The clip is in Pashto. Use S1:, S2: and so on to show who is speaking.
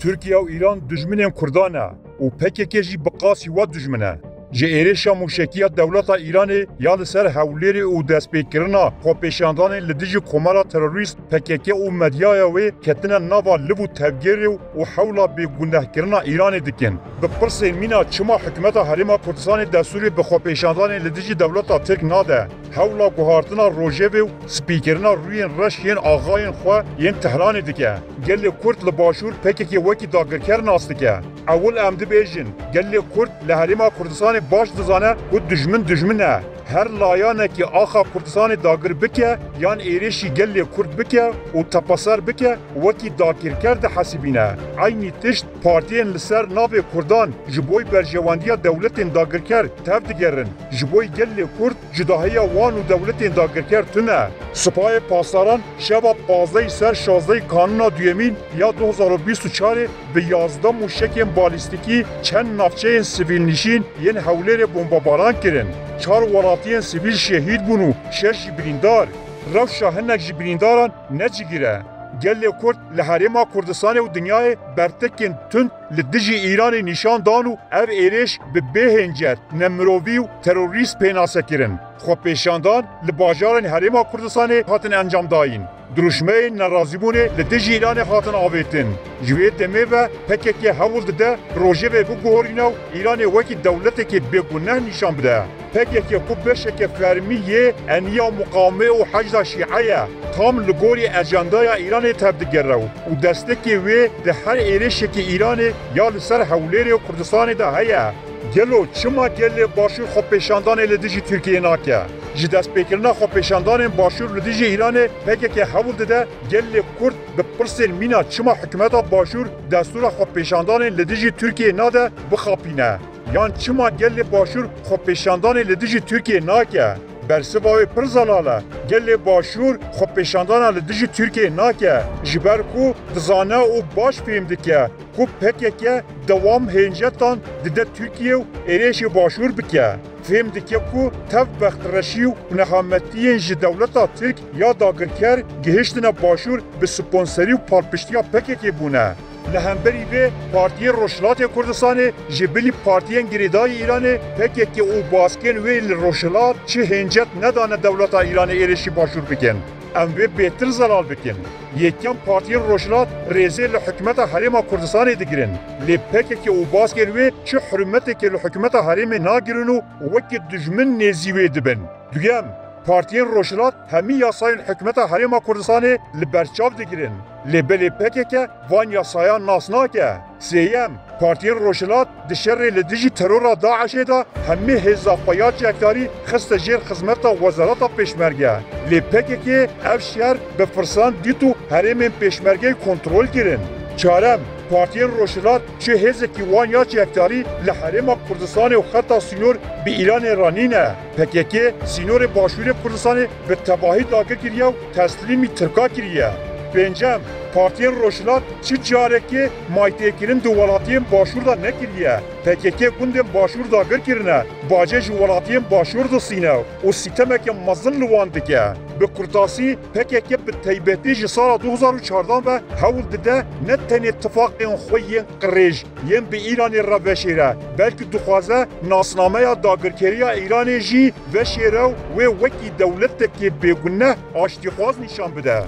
S1: Türkiye و ایران دجمنین کردانه و PKK جی بقاسی و دجمنه. جه ایرشا موشکیه دولت ایران یا لسر حولیری و دستپیکرنا خوپیشاندان لدیج کمارا تروریست PKK و مدیای و کتنه ناوا لبو تبگیری و حولا به گنده کرنا ایران دکن. بپرس مینا چما حکمت حریم کردستان دستوری به خوپیشاندان لدیج دولت ترک ناده. حولا گوهارتنا روژه و سپیکرنا روی رش ین آغاین خواه ین تهران دکه. گل کرد لباشور PKK وکی داگرکر ناستکه. اول امده بیجن گل کرد لحریم کردستان باش دزانه و دجمنه. هر لایانه که آخا کردستان داگر بکه یان ایرشی گل کرد بکه و تپاسر بکه وکی داگر کرده حسیبینه. عینی تشت پارتین لسر ناو کردان جبوی برجواندیا دولتین داگر کرد تف دگرن. جبوی گل کرد جداهی وان و دولتین داگر کرد تنه. سپاه پاسداران شب 15 سر 16 کانون دویمین یا 2024 به 11 موشک بالیستیکی چند نافچه سیویل نشین ین حولیر بمباران کردن. 4 ولاتین سیویل شهید بونو 6 جبریندار. رو شاهنک جبرینداران نجگیره. گل کرد لحریم کردستان و دنیای برتکن تند لدجی ایران نشان دانو او ایرش به بهنجر نمروی و تروریست پیناسه کرن. خو پیشاندان لباجارن حریم کردستان هاتن انجام داین. دروشمه نرازیبونه لدجی ایران هاتن آویتن. جوی دمه و PKK حول ده روژه و بگوهرینو ایران وکی دولت که بگونه نشان بده. PKK کو بشه فرمیه انیا مقاومه و حجد شیعه تام لگوری اجندای ایران تبدیل رو و دسته که وی ده هر ایرشی که ایران یا لسر حولیری و کردستان ده هیا. گلو چما گل باشور خو پیشاندان لدیجی ترکیه ناکه. جی دست پیکرنا خو پیشاندان باشور لدیجی ایران PKK حول ده گل کرد به پرسل مینا چما حکمت باشور دستور خو پیشاندان لدیجی ترکیه ناده بخاپینه. یان چما گل باشور خو پیشاندان لدیجی ترکیه ناکه. برسوای پرزلاله گل باشور خو پیشاندان لدیجی ترکیه ناکه. جبر کو دزانه و باش فهم دکه. کو PKK دوام هنجتان دیده ترکیه و ایریش باشور بکه. فهم دکه کو تف بخترشی و نحامتیین جی دولتا ترک یا داگرکر گهشتنا باشور به سپونسری و پالپشتیا PKK بونه. لهمبری به پارتی روشلات کردستان جبلی پارتیان گریدای ایران PKK او باسکن ویل روشلات چه هنجت ندانه دولت ایران ایرشی باشور بکن. ام به بهتر زلال بکن. یکم پارتی روشلات ریزه لحکمت حریم کردستان دگرن. لی PKK او باسکن وی چه حرمت که لحکمت حریم ناگرنو وکی دجمن نزیوی دبن. دویم پارتی روشلات همی یاسای حکمت حریم کردستان لبرچاو دگرن. لبلی PKK وان یاسایان ناسناکه. سیم پارتی روشلات دشر لدیجی ترور داعش دا همی هزافایات جکتاری خست جیر خدمت وزارت پیشمرگه. لی PKK اف شهر به فرسان دیتو حریم پیشمرگه کنترل گیرن. چهارم پارتی روشلات چه هزکی وان یا جکتاری لحریم کردستان و خطا سینور به ایران رانینه. PKK سینور باشور کردستان به تباهی داگر گیریه و تسلیمی ترکا گیریه. پنجم پارتی روشلات چه جاره که مایتیکرین دو ولاتین باشور دا نکریه. PKK گوندن باشور داگر کرنه. باجه جو ولاتین باشور دا سینه و سیتمه که مزن لوان دکه. به کرتاسی PKK به تیبتی جسال 2014 و حول دده نه تن اتفاق این خوی قریج یم به ایران را بشیره بلکه دخوازه ناسنامه داگرکری ایران جی بشیره و وکی دولت که بگونه آشتیخواز نشان بده.